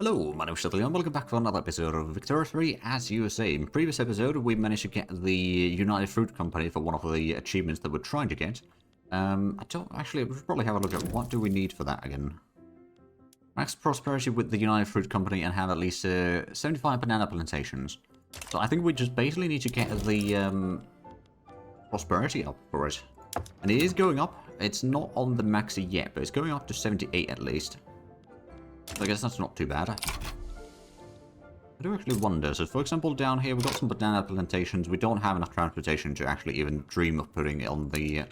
Hello, my name is Shuttley and welcome back to another episode of Victoria 3. As you were saying, in previous episode we managed to get the United Fruit Company for one of the achievements that we're trying to get. We should probably have a look at what do we need for that again. Max prosperity with the United Fruit Company and have at least 75 banana plantations. So I think we just basically need to get the prosperity up for it. And it is going up. It's not on the max yet, but it's going up to 78 at least. So I guess that's not too bad. I do actually wonder, so for example down here we've got some banana plantations. We don't have enough transportation to actually even dream of putting it on the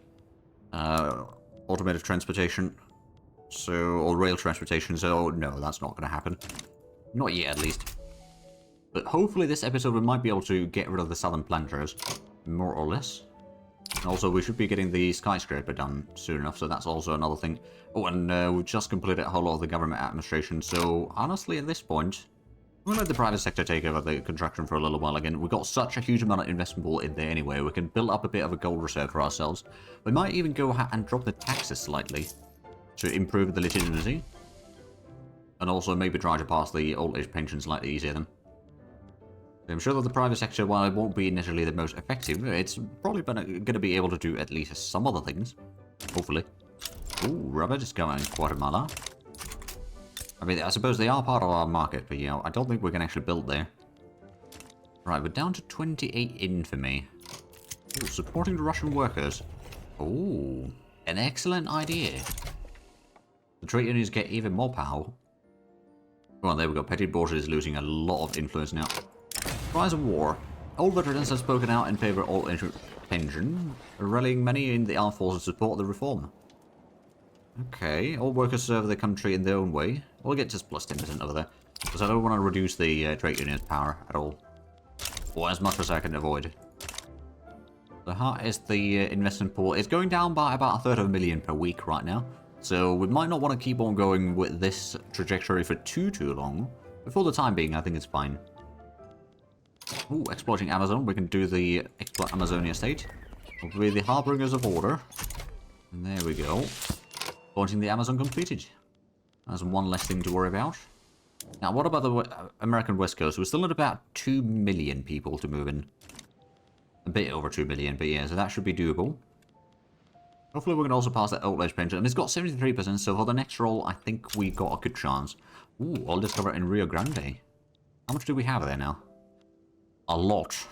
automated transportation. Or rail transportation, so no, that's not going to happen. Not yet at least. But hopefully this episode we might be able to get rid of the southern planters, more or less. And also, we should be getting the skyscraper done soon enough, so that's also another thing. Oh, and we've just completed a whole lot of the government administration, so honestly, at this point, we'll let the private sector take over the construction for a little while again. We've got such a huge amount of investment pool in there anyway, we can build up a bit of a gold reserve for ourselves. We might even go and drop the taxes slightly to improve the legitimacy. And also maybe try to pass the old age pension slightly easier then. I'm sure that the private sector, while it won't be necessarily the most effective, it's probably going to be able to do at least some other things. Hopefully. Ooh, rubber discovered in Guatemala. I mean, I suppose they are part of our market, but yeah, I don't think we can actually build there. Right, we're down to 28 infamy. Ooh, supporting the Russian workers. Ooh, an excellent idea. The trade unions get even more power. Well, there we go. Petty bourgeoisie is losing a lot of influence now. Rise of war. Old veterans have spoken out in favor of all pension, rallying many in the armed forces to support the reform. Okay, all workers serve the country in their own way. We'll get just plus 10% over there, because I don't want to reduce the trade union's power at all. Or as much as I can avoid. So how is the investment pool? It's going down by about 1/3 per week right now. So we might not want to keep on going with this trajectory for too long. But for the time being, I think it's fine. Ooh, exploiting Amazon. We can do the exploit Amazonia state. We'll be the harbingers of order. And there we go. Launching the Amazon completed. That's one less thing to worry about. Now, what about the American West Coast? We're still at about 2 million people to move in. A bit over 2 million, but yeah, so that should be doable. Hopefully we can also pass that old age pension. And it's got 73%, so for the next roll, I think we got a good chance. Ooh, all discovered in Rio Grande. How much do we have there now? A lot.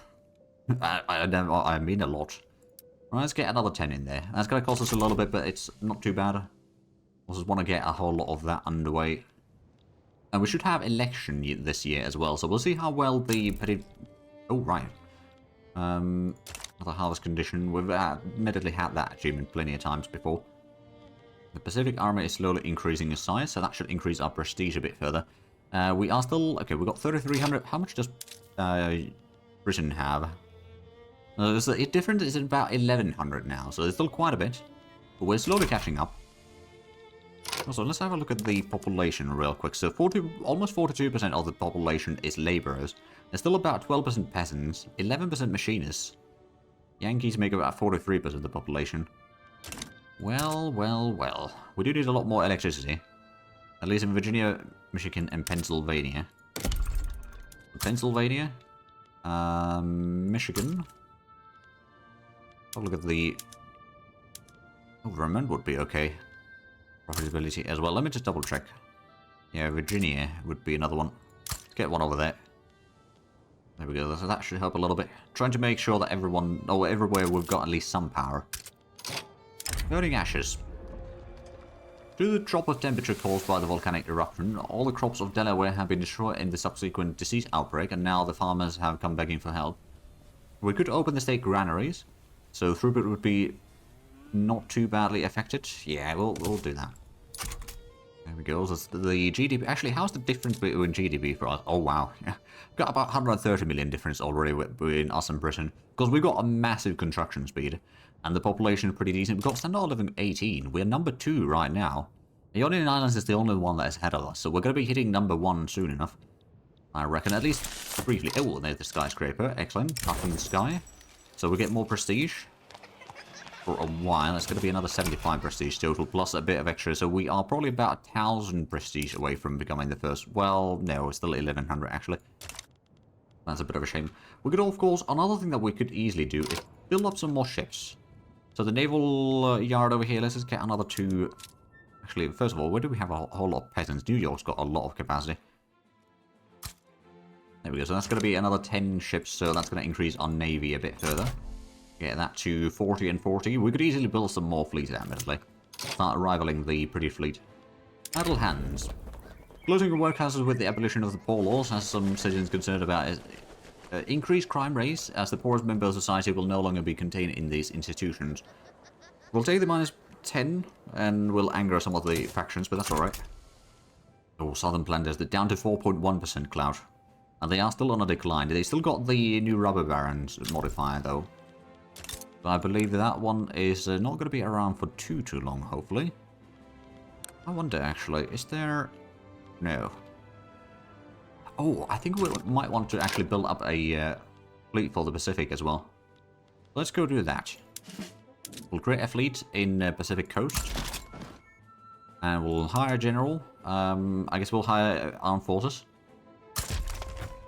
I mean a lot. Right, let's get another 10 in there. That's going to cost us a little bit, but it's not too bad. I just want to get a whole lot of that underway. And we should have election this year as well, so we'll see how well the petty... Oh, right. Another harvest condition. We've admittedly had that achievement plenty of times before. The Pacific Army is slowly increasing in size, so that should increase our prestige a bit further. We are still... Okay, we've got 3,300. How much does Britain have? The difference is about 1,100 now, so there's still quite a bit. But we're slowly catching up. Also, let's have a look at the population real quick. So almost 42% of the population is laborers. There's still about 12% peasants, 11% machinists. Yankees make about 43% of the population. Well. We do need a lot more electricity. At least in Virginia, Michigan, and Pennsylvania. Michigan. Have a look at the... Oh, Vermont would be okay. Profitability as well. Let me just double check. Yeah, Virginia would be another one. Let's get one over there. There we go. So that should help a little bit. Trying to make sure that everyone, or everywhere we've got at least some power. Burning ashes. Due to the drop of temperature caused by the volcanic eruption, all the crops of Delaware have been destroyed in the subsequent disease outbreak, and now the farmers have come begging for help. We could open the state granaries, so throughput would be not too badly affected. Yeah, we'll do that. There we go. So the GDP... Actually, how's the difference between GDP for us? Oh, wow. Yeah. Got about 130 million difference already between us and Britain. Because we've got a massive construction speed. And the population is pretty decent. We've got standard of living 18. We're number 2 right now. The Ionian Islands is the only one that is ahead of us. So we're going to be hitting number 1 soon enough. I reckon, at least briefly. Oh, there's the skyscraper. Excellent. Up in the sky. So we get more prestige. for a while. It's going to be another 75 prestige total, plus a bit of extra. So we are probably about 1,000 prestige away from becoming the first. Well, no, it's still 1,100 actually. That's a bit of a shame. We could, of course, another thing that we could easily do is build up some more ships. So the naval yard over here, let's just get another 2. Actually, first of all, where do we have a whole lot of peasants? New York's got a lot of capacity. There we go. So that's going to be another 10 ships. So that's going to increase our navy a bit further. Get that to 40 and 40. We could easily build some more fleet, admittedly. Start rivaling the British fleet. Idle hands. Closing workhouses with the abolition of the poor laws has some citizens concerned about is increased crime rates, as the poorest member of society will no longer be contained in these institutions. We'll take the -10 and will anger some of the factions, but that's alright. Oh, Southern Planters, they're down to 4.1% clout. And they are still on a decline. They still got the new rubber barons modifier, though. But I believe that one is not going to be around for too long, hopefully. I wonder, actually, is there... No. Oh, I think we might want to actually build up a fleet for the Pacific as well. Let's go do that. We'll create a fleet in Pacific Coast. And we'll hire a general. I guess we'll hire armed forces.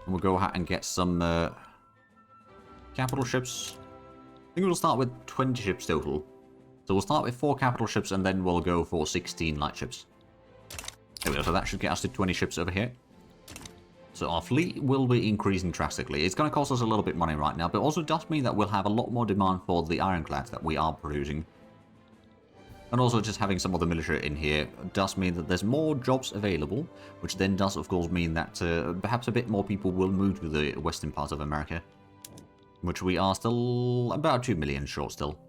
And we'll go ahead and get some capital ships. I think we'll start with 20 ships total. So we'll start with 4 capital ships and then we'll go for 16 light ships. There we go, so that should get us to 20 ships over here. So our fleet will be increasing drastically. It's going to cost us a little bit of money right now, but also does mean that we'll have a lot more demand for the ironclads that we are producing. And also just having some of the military in here does mean that there's more jobs available, which then does of course mean that perhaps a bit more people will move to the western parts of America. Which we are still about 2 million short still.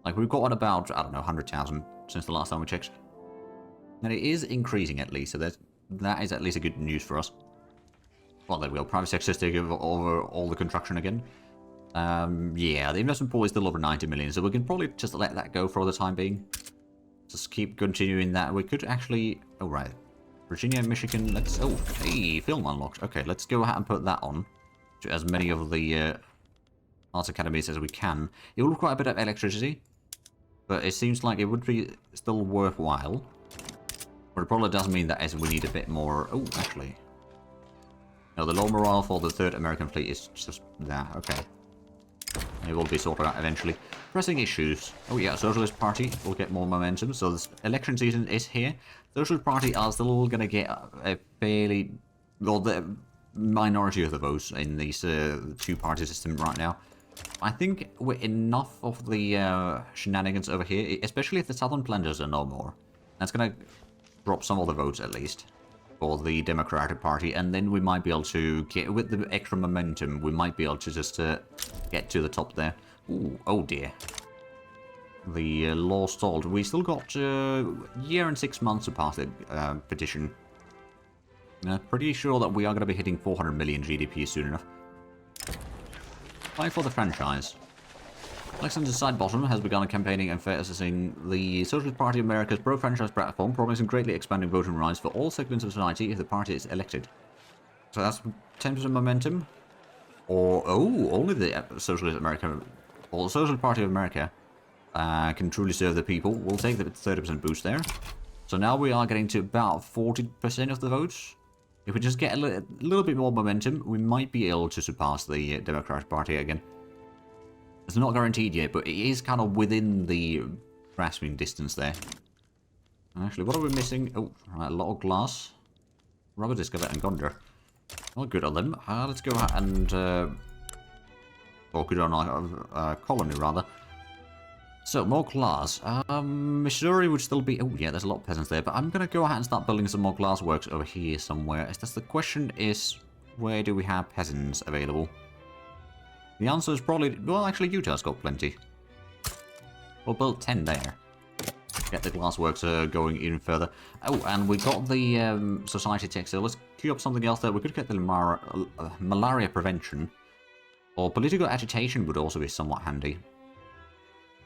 Like we've got about, I don't know, 100,000 since the last time we checked. And it is increasing at least, so that is at least a good news for us. Well, there we go. Private sector is taking over all the construction again. Yeah, the investment pool is still over 90 million, so we can probably just let that go for the time being. Just keep continuing that. We could actually... Oh, right. Virginia, Michigan, let's... Oh, hey, film unlocked. Okay, let's go ahead and put that on to as many of the arts academies as we can. It will require a bit of electricity, but it seems like it would be still worthwhile. But it probably does mean that as we need a bit more... Oh, actually... No, the low morale for the 3rd American fleet is just that. Okay. It will be sorted out eventually. Pressing issues. Oh yeah, Socialist Party will get more momentum. So this election season is here. Socialist Party are still going to get a fairly... Well, the minority of the votes in these 2-party system right now. I think we're enough of the shenanigans over here, especially if the Southern Planters are no more. That's going to drop some of the votes at least for the Democratic Party, and then we might be able to get, with the extra momentum, we might be able to just get to the top there. Ooh, oh dear. The law stalled. We still got a year and 6 months to pass the petition. Pretty sure that we are going to be hitting 400 million GDP soon enough. Fight for the franchise. Alexander Sidebottom has begun campaigning and emphasizing the Socialist Party of America's pro-franchise platform, promising greatly expanding voting rights for all segments of society if the party is elected. So that's 10% momentum. Or, oh, only the Socialist America, or the Socialist Party of America can truly serve the people. We'll take the 30% boost there. So now we are getting to about 40% of the votes. If we just get a little bit more momentum, we might be able to surpass the Democratic Party again. It's not guaranteed yet, but it is kind of within the grasping distance there. Actually, what are we missing? Oh, right, a lot of glass. Rubber Discover and Gondor. Not good on them. Let's go ahead and... or good on our colony, rather. So, more glass. Missouri would still be... Oh, yeah, there's a lot of peasants there. But I'm going to go ahead and start building some more glass works over here somewhere. The question is, where do we have peasants available? The answer is probably... Well, actually, Utah's got plenty. We'll build 10 there. Get the glassworks going even further. Oh, and we got the society textile. Let's queue up something else there. We could get the malaria prevention. Or political agitation would also be somewhat handy.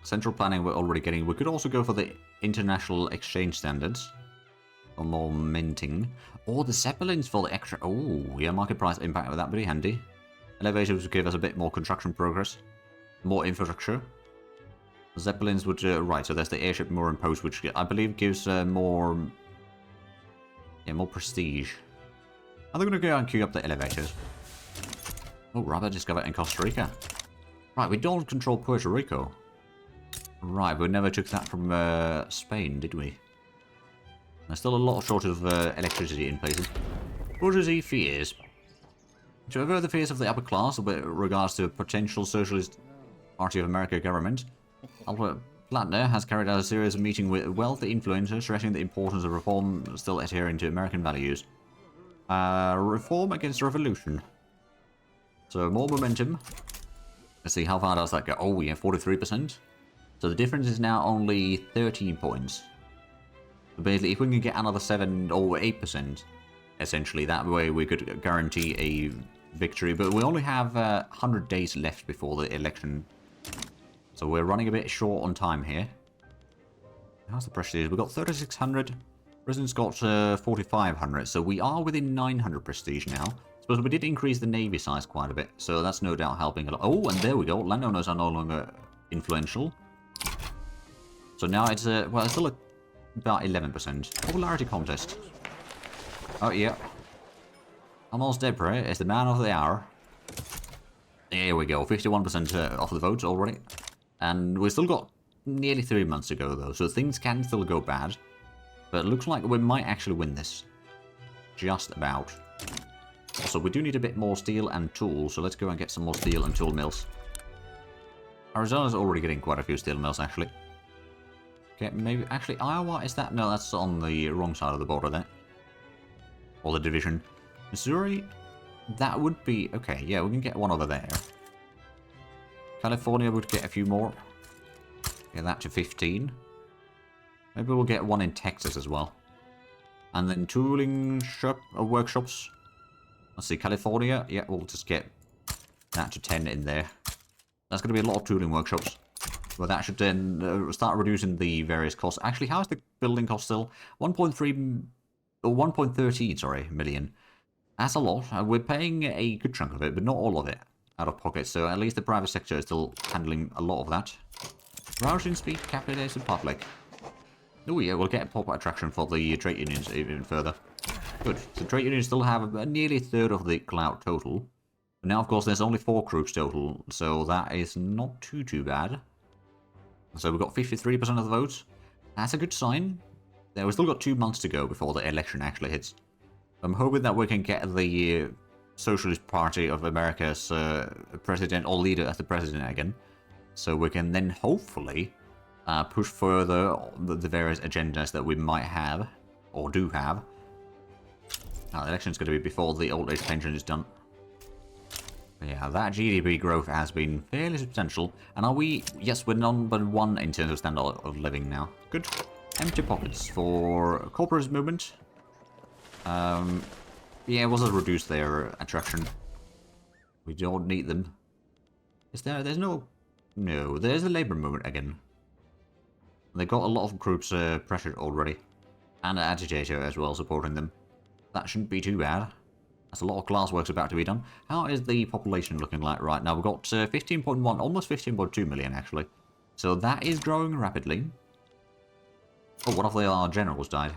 Central planning we're already getting. We could also go for the international exchange standards. Or more minting. Or the Zeppelins for the extra... Oh, yeah, market price impact with that would be handy. Elevators would give us a bit more construction progress. More infrastructure. Zeppelins would... right, so there's the airship mooring post, which I believe gives more... yeah, more prestige. Are they going to go and queue up the elevators? Oh, Robert discovered in Costa Rica. Right, we don't control Puerto Rico. Right, we never took that from Spain, did we? There's still a lot of shortage of electricity in places. Bourgeoisie fears. To avert the fears of the upper class with regards to a potential Socialist Party of America government, Albert Plattner has carried out a series of meetings with wealthy influencers stressing the importance of reform still adhering to American values. Reform against revolution. So more momentum. Let's see, how far does that go? Oh, yeah, 43%. So the difference is now only 13 points. So basically, if we can get another 7 or 8%, essentially, that way we could guarantee a victory. But we only have 100 days left before the election. So we're running a bit short on time here. How's the prestige? We've got 3,600. President's got 4,500. So we are within 900 prestige now. Suppose we did increase the navy size quite a bit. So that's no doubt helping a lot. Oh, and there we go. Landowners are no longer influential. So now it's, well, it's still about 11%. Popularity contest. Oh, yeah. Almost Depre is the man of the hour. There we go. 51% of the votes already. And we've still got nearly 3 months to go, though. So things can still go bad. But it looks like we might actually win this. Just about. Also, we do need a bit more steel and tools. So let's go and get some more steel and tool mills. Arizona's already getting quite a few steel mills, actually. Okay, maybe... actually, Iowa, is that... no, that's on the wrong side of the border there. Or the division. Missouri, that would be... okay, yeah, we can get one over there. California would get a few more. Get that to 15. Maybe we'll get one in Texas as well. And then tooling shop workshops. Let's see, California. Yeah, we'll just get that to 10 in there. That's going to be a lot of tooling workshops. Well, that should then start reducing the various costs. Actually, how is the building cost still? 1.3... or 1.13, sorry, million. That's a lot. We're paying a good chunk of it, but not all of it out of pocket. So at least the private sector is still handling a lot of that. Routing speed, capitalism, public. Oh yeah, we'll get a pop attraction for the trade unions even further. Good. The trade unions still have nearly a third of the clout total. But now, of course, there's only 4 groups total, so that is not too bad. So we've got 53% of the votes. That's a good sign. We've still got 2 months to go before the election actually hits. I'm hoping that we can get the Socialist Party of America's president or leader as the president again. So we can then hopefully push further the various agendas that we might have, or do have. Now, the election's going to be before the old age pension is done. But yeah, that GDP growth has been fairly substantial. And are we... yes, we're number 1 in terms of standard of living now. Good. Empty pockets for corporate movement. Yeah, we'll just reduce their attraction. We don't need them. Is there... there's no... no, there's the labor movement again. They've got a lot of groups pressured already. And an agitator as well supporting them. That shouldn't be too bad. That's a lot of class work's about to be done. How is the population looking like right now? We've got 15.1, almost 15.2 million actually. So that is growing rapidly. Oh, one of their generals died.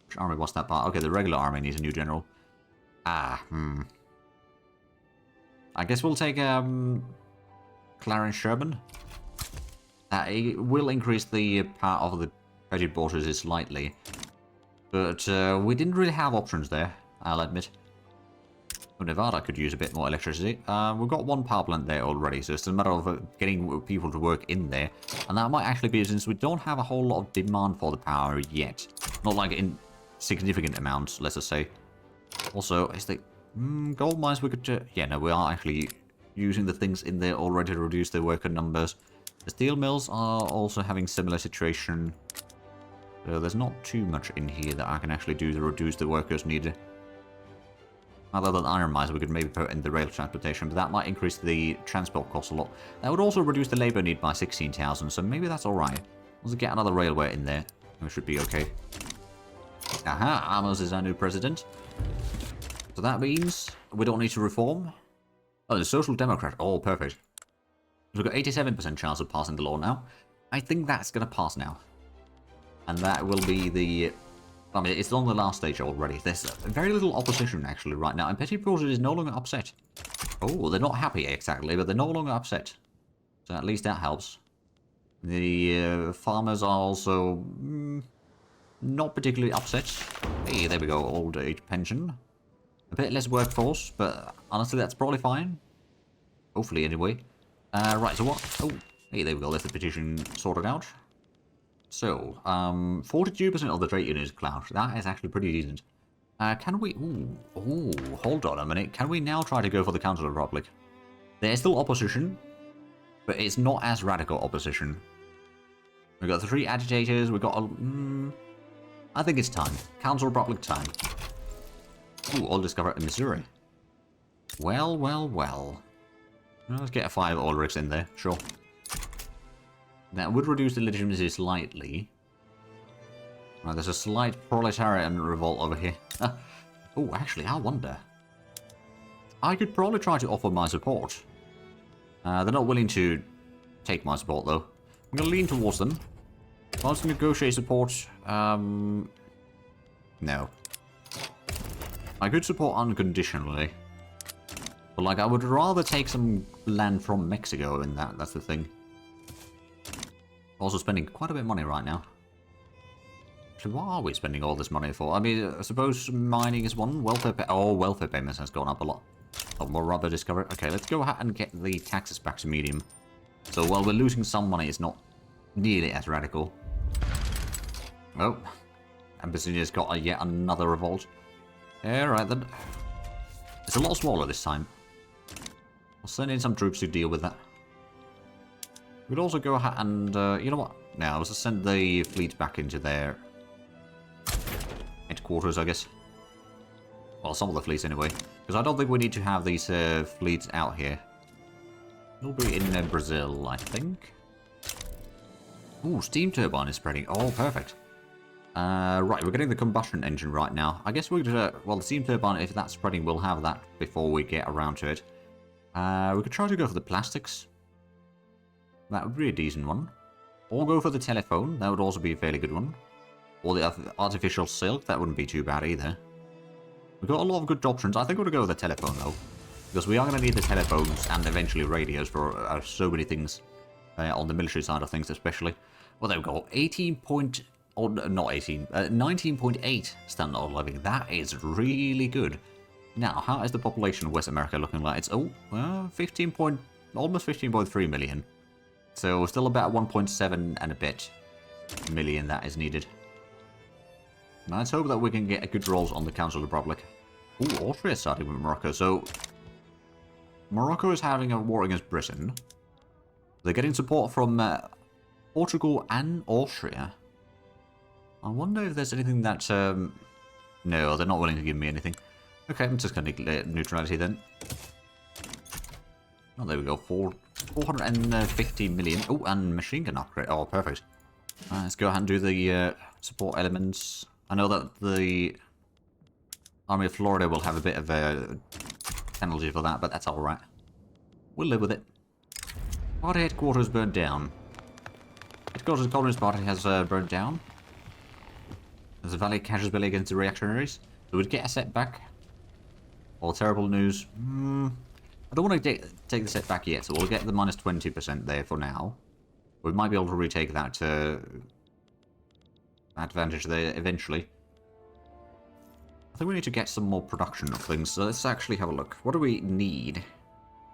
Which army was that part? Okay, the regular army needs a new general. I guess we'll take Clarence Sherman. It will increase the part of the credit borders slightly. But we didn't really have options there, I'll admit. Oh, Nevada could use a bit more electricity. We've got 1 power plant there already, so it's a matter of getting people to work in there. And that might actually be since we don't have a whole lot of demand for the power yet. Not like in significant amounts, let's just say. Also, is the gold mines we could... yeah, no, we are actually using the things in there already to reduce the worker numbers. The steel mills are also having similar situation. So there's not too much in here that I can actually do to reduce the workers needed. Other than iron mines, we could maybe put in the rail transportation, but that might increase the transport cost a lot. That would also reduce the labor need by 16,000, so maybe that's alright. Let's get another railway in there. We should be okay. Aha, Amos is our new president. So that means we don't need to reform. Oh, the Social Democrat. Oh, perfect. We've got 87% chance of passing the law now. I think that's going to pass now. And that will be the... I mean, it's on the last stage already. There's very little opposition, actually, right now. And Petit Bourgeois is no longer upset. Oh, they're not happy, exactly, but they're no longer upset. So at least that helps. The farmers are also not particularly upset. Hey, there we go, old age pension. A bit less workforce, but honestly, that's probably fine. Hopefully, anyway. Right, so what? Oh, hey, there we go, there's the petition sorted out. So, 42% of the trade union is clout. That is actually pretty decent. Can we... Ooh, hold on a minute. Can we now try to go for the Council of the Republic? There's still opposition, but it's not as radical opposition. We've got the 3 agitators, we've got a... I think it's time. Council of the Republic time. Ooh, all discovered in Missouri. Well, well, well. Let's get a 5 Ulrichs in there, sure. That would reduce the legitimacy slightly. Right, there's a slight proletarian revolt over here. Oh, actually, I wonder. I could probably try to offer my support. They're not willing to take my support, though. I'm going to lean towards them. If I was to negotiate support, no. I could support unconditionally. But, like, I would rather take some land from Mexico in that. That's the thing. Also spending quite a bit of money right now. Actually, what are we spending all this money for? I mean, I suppose mining is one. Welfare welfare payments has gone up a lot. A lot more rubber discovered. Okay, let's go ahead and get the taxes back to medium. So while we're losing some money, it's not nearly as radical. Oh, Abyssinia's got yet another revolt. Alright then. It's a lot smaller this time. I'll send in some troops to deal with that. We'd also go ahead and, you know what? Now, let's just send the fleet back into their headquarters, I guess. Well, some of the fleets anyway. Because I don't think we need to have these fleets out here. It'll be in Brazil, I think. Ooh, steam turbine is spreading. Oh, perfect. Right, we're getting the combustion engine right now. I guess we're gonna... well, the steam turbine, if that's spreading, we'll have that before we get around to it. We could try to go for the plastics. That would be a decent one. Or go for the telephone. That would also be a fairly good one. Or the artificial silk. That wouldn't be too bad either. We've got a lot of good options. I think we're going to go with the telephone, though. Because we are going to need the telephones and eventually radios for so many things. On the military side of things, especially. Well, there we go. 19.8 standard of living. That is really good. Now, how is the population of West America looking like? It's, almost 15.3 million. So still about 1.7 and a bit million that is needed. Now let's hope that we can get a good rolls on the Council of the Republic. Ooh, Austria starting with Morocco. So Morocco is having a war against Britain. They're getting support from Portugal and Austria. I wonder if there's anything that... no, they're not willing to give me anything. Okay, I'm just going to declare neutrality then. Oh, there we go. 450 million. Oh, and machine gun upgrade. Oh, perfect. Let's go ahead and do the support elements. I know that the Army of Florida will have a bit of a penalty for that, but that's alright. We'll live with it. Party headquarters burned down. Headquarters of the Communist Party has burned down. There's a valley casualty against the reactionaries. So we'd get a setback. All terrible news. I don't want to take the setback yet, so we'll get the minus 20% there for now. We might be able to retake that advantage there eventually. I think we need to get some more production of things, so let's actually have a look. What do we need?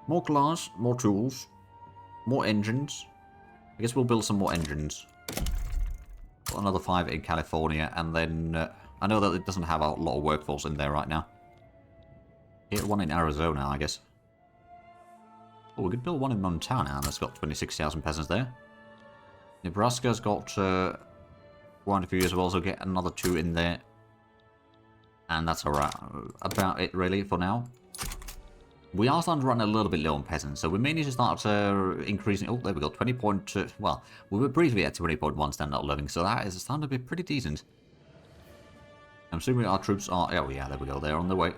More glass, more tools, more engines. I guess we'll build some more engines. Got another 5 in California, and then I know that it doesn't have a lot of workforce in there right now. Here, one in Arizona, I guess. Oh, we could build one in Montana, and that's got 26,000 peasants there. Nebraska's got quite a few as well, so get another 2 in there. And that's about it, really, for now. We are starting to run a little bit low on peasants, so we may need to start increasing... Oh, there we go, 20. Well, we were briefly at 20.1 standard of living, so that is starting to be pretty decent. I'm assuming our troops are... Oh, yeah, there we go, they're on their way.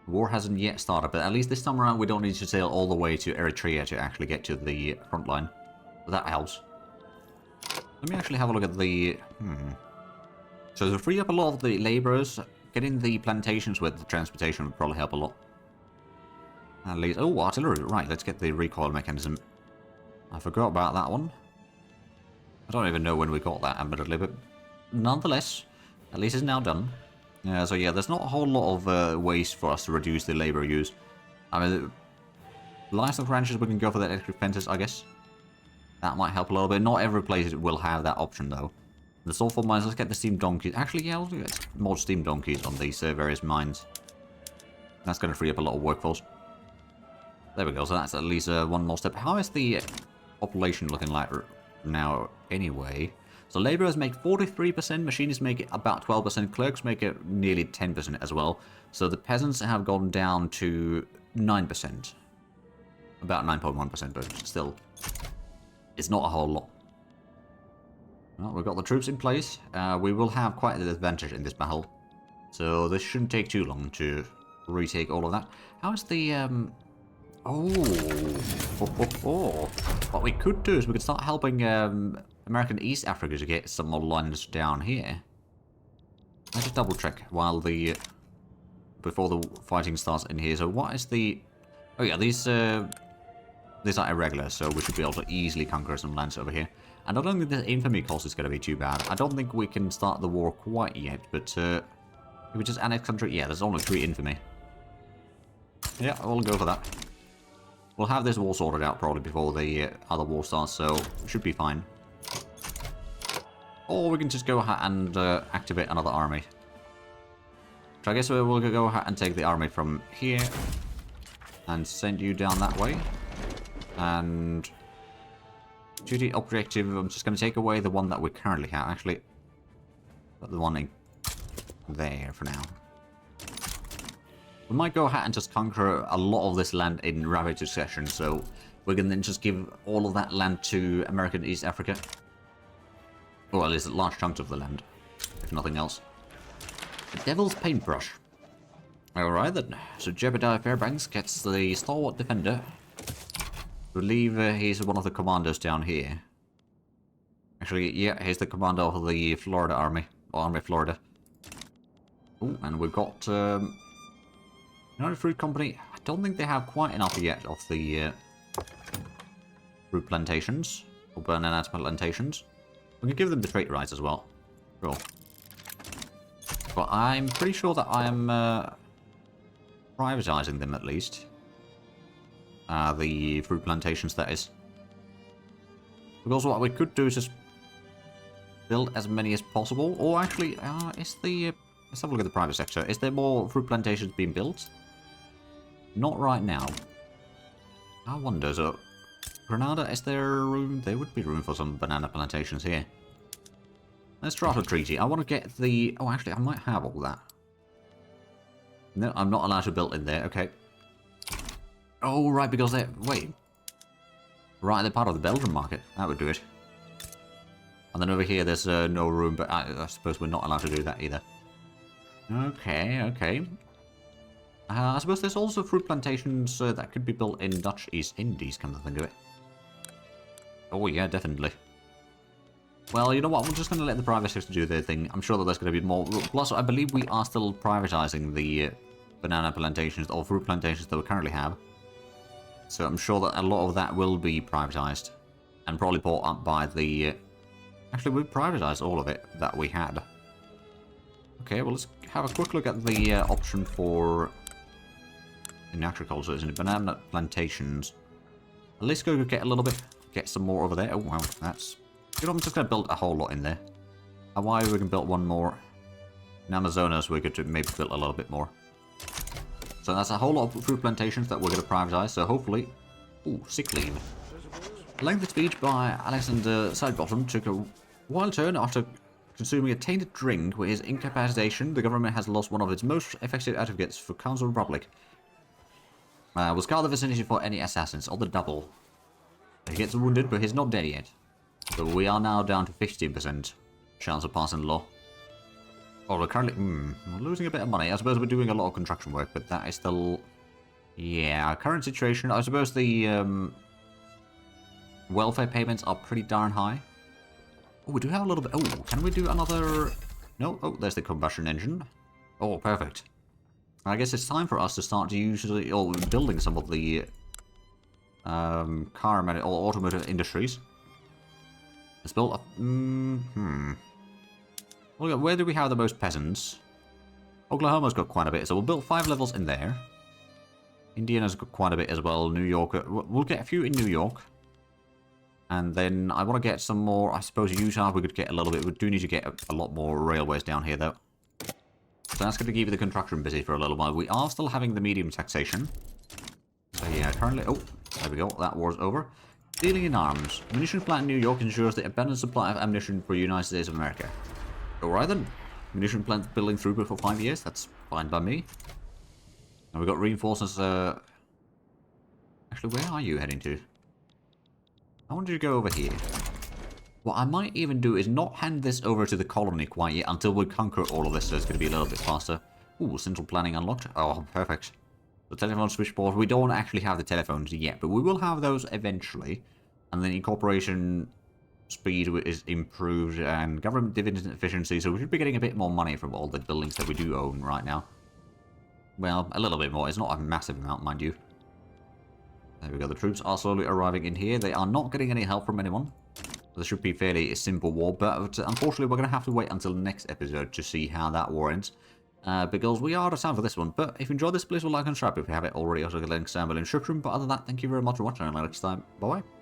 War hasn't yet started, but at least this time around we don't need to sail all the way to Eritrea to actually get to the front line. But that helps. Let me actually have a look at the... So to free up a lot of the labourers, getting the plantations with the transportation would probably help a lot. At least... Oh, artillery. Right, let's get the recoil mechanism. I forgot about that one. I don't even know when we got that, admittedly, but nonetheless, at least it's now done. So yeah, there's not a whole lot of ways for us to reduce the labour use. I mean, livestock ranches, we can go for the electric fences, I guess. That might help a little bit. Not every place will have that option, though. The sulfur mines, let's get the steam donkeys. Actually, yeah, let's get more steam donkeys on these various mines. That's going to free up a lot of workforce. There we go, so that's at least one more step. How is the population looking like now, anyway? So labourers make 43%, machinists make it about 12%, clerks make it nearly 10% as well. So the peasants have gone down to 9%. About 9.1%, but still, it's not a whole lot. Well, we've got the troops in place. We will have quite an advantage in this battle. So this shouldn't take too long to retake all of that. How is the... What we could do is we could start helping American East Africa to get some more lands down here. Let's just double check while the... before the fighting starts in here. So what is the... Oh yeah, these are irregular, so we should be able to easily conquer some lands over here. And I don't think the infamy cost is going to be too bad. I don't think we can start the war quite yet, but if we just annex country... Yeah, there's only 3 infamy. Yeah, we'll go for that. We'll have this war sorted out probably before the other war starts, so we should be fine. Or we can just go ahead and activate another army. So I guess we'll go ahead and take the army from here and send you down that way. And duty objective, I'm just going to take away the one that we currently have. Actually, put the one in there for now. We might go ahead and just conquer a lot of this land in rapid succession, so we can then just give all of that land to American East Africa. Or at least large chunks of the land, if nothing else. The Devil's Paintbrush. Alright then, so Jebediah Fairbanks gets the Stalwart Defender. I believe he's one of the commanders down here. Actually, yeah, he's the commander of the Florida Army, or Army of Florida. Oh, and we've got... United Fruit Company, I don't think they have quite enough yet of the fruit plantations, or banana plantations. We can give them the trait rights as well. Cool. But I'm pretty sure that I'm privatizing them at least. The fruit plantations, that is. Because what we could do is just build as many as possible. Or actually, let's have a look at the private sector. Is there more fruit plantations being built? Not right now. I wonder, so... Grenada, is there room? There would be room for some banana plantations here. Let's draft a treaty. I want to get the... Oh, actually, I might have all that. No, I'm not allowed to build in there. Okay. Oh, right, because they're... Wait. Right, they're part of the Belgian market. That would do it. And then over here, there's no room, but I suppose we're not allowed to do that either. Okay, okay. I suppose there's also fruit plantations that could be built in Dutch East Indies, come to think of it. Oh yeah, definitely. Well, you know what, we're just going to let the private sector do their thing. I'm sure that there's going to be more. Plus, I believe we are still privatizing the banana plantations, or fruit plantations that we currently have. So I'm sure that a lot of that will be privatized. And probably bought up by the... Actually, we privatized all of it that we had. Okay, well, let's have a quick look at the option for... in agriculture, isn't it? Banana plantations. Let's go get a little bit, get some more over there. Oh wow, that's... You know, I'm just going to build a whole lot in there. Hawaii, we can build one more. In Amazonas, we could maybe build a little bit more. So that's a whole lot of fruit plantations that we're going to privatize, so hopefully... Ooh, sick leave. Lengthy speech by Alexander Sidebottom took a wild turn after consuming a tainted drink. With his incapacitation, the government has lost one of its most effective advocates for Council Republic. Will scour the vicinity for any assassins, or the double. He gets wounded, but he's not dead yet. So we are now down to 15% chance of passing the law. Oh, we're currently... we're losing a bit of money. I suppose we're doing a lot of construction work, but that is still... Yeah, current situation. I suppose the... Welfare payments are pretty darn high. Oh, we do have a little bit... Oh, can we do another... No? Oh, there's the combustion engine. Oh, perfect. I guess it's time for us to start to usually... Oh, building some of the... car or automotive industries. Let's build up... Well, where do we have the most peasants? Oklahoma's got quite a bit, so we'll build 5 levels in there. Indiana's got quite a bit as well. New York... We'll get a few in New York. And then I want to get some more... I suppose Utah we could get a little bit. We do need to get a lot more railways down here, though. So that's going to keep the construction busy for a little while. We are still having the medium taxation. So yeah, currently... Oh, there we go. That war's over. Dealing in arms. Munitions plant in New York ensures the abundant supply of ammunition for the United States of America. Alright then. Munition plant building throughput for 5 years. That's fine by me. And we've got reinforcements... Actually, where are you heading to? I want you to go over here. What I might even do is not hand this over to the colony quite yet until we conquer all of this, so it's going to be a little bit faster. Ooh, central planning unlocked. Oh, perfect. The telephone switchboard. We don't actually have the telephones yet, but we will have those eventually. And then incorporation speed is improved and government dividend efficiency, so we should be getting a bit more money from all the buildings that we do own right now. Well, a little bit more. It's not a massive amount, mind you. There we go. The troops are slowly arriving in here. They are not getting any help from anyone. This should be fairly a simple war, but unfortunately we're going to have to wait until the next episode to see how that war ends. Because we are out of time for this one. But if you enjoyed this, please like and subscribe if you haven't already. Also, get links down below in the description. But other than that, thank you very much for watching. Until next time, bye-bye.